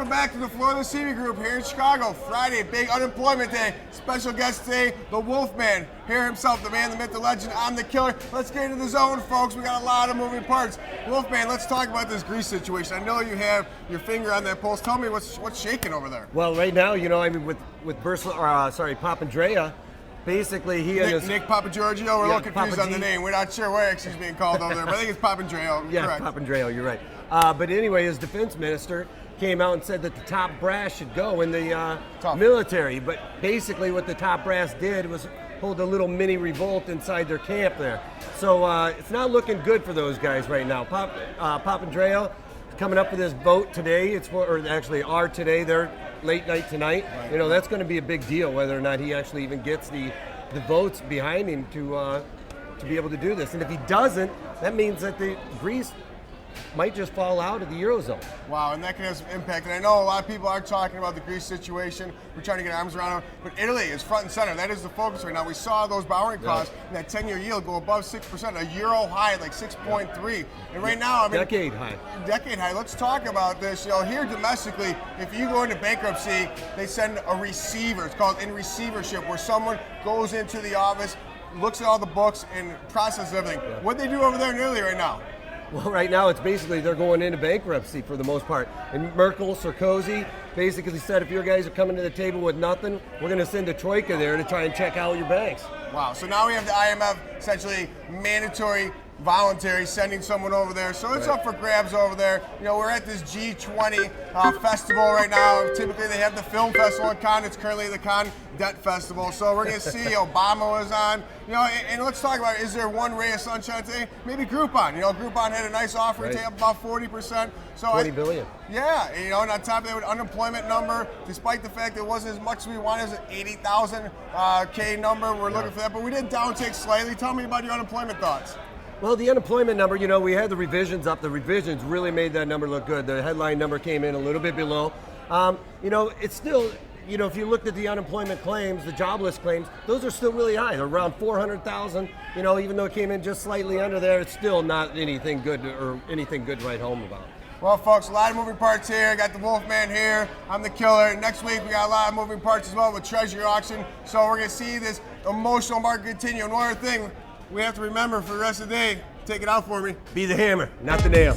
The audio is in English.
Welcome back to the Florida CV Group here in Chicago. Friday, big unemployment day. Special guest today, the Wolfman. Here himself, the man, the myth, the legend, I'm the killer. Let's get into the zone, folks. We got a lot of moving parts. Wolfman, let's talk about this Greece situation. I know you have your finger on that pulse. Tell me what's shaking over there. Well, right now, you know, I mean, with Papandreou, basically he and Nick Papagiorgio, we're a little confused on the name. We're not sure where actually he's being called over there, but I think it's Papandreou. Yeah, correct. Papandreou, you're right. But anyway, his defense minister came out and said that the top brass should go in the military. But basically what the top brass did was hold a little mini revolt inside their camp there. So it's not looking good for those guys right now. Papandreou coming up with this vote today. Are today. They're late night tonight. Right. You know, that's going to be a big deal whether or not he actually even gets the votes behind him to be able to do this. And if he doesn't, that means that Greece might just fall out of the Eurozone. Wow, and that can have some impact. And I know a lot of people are talking about the Greece situation. We're trying to get arms around it. But Italy is front and center. That is the focus right now. We saw those borrowing costs and that 10-year yield go above 6%, a euro high like 6.3. And right now, I mean, decade high. Let's talk about this. You know, here domestically, if you go into bankruptcy, they send a receiver. It's called in receivership, where someone goes into the office, looks at all the books, and processes everything. Yeah. What they do over there in Italy right now? Well, right now it's basically they're going into bankruptcy for the most part. And Merkel, Sarkozy basically said, if your guys are coming to the table with nothing, we're going to send a troika there to try and check out your banks. Wow, so now we have the IMF essentially mandatory, voluntary, sending someone over there. So it's up for grabs over there. You know, we're at this G20 festival right now. Typically they have the film festival in Cannes. It's currently the Cannes Debt Festival. So we're going to see Obama was on. You know, and let's talk about, is there one ray of sunshine today? Maybe Groupon. You know, Groupon had a nice offering today, up about 40%. So $20 billion. Yeah, you know, and on top of that, with unemployment number, despite the fact that it wasn't as much as we wanted as an 80,000 K number, we're looking for that. But we did downtick slightly. Tell me about your unemployment thoughts. Well, the unemployment number, you know, we had the revisions up. The revisions really made that number look good. The headline number came in a little bit below. You know, it's still, you know, if you looked at the unemployment claims, the jobless claims, those are still really high. They're around 400,000. You know, even though it came in just slightly under there, it's still not anything good or anything good to write home about. Well, folks, a lot of moving parts here. I got the Wolfman here. I'm the killer. Next week, we got a lot of moving parts as well with Treasury auction. So we're going to see this emotional market continue. And one other thing we have to remember for the rest of the day, take it out for me. Be the hammer, not the nail.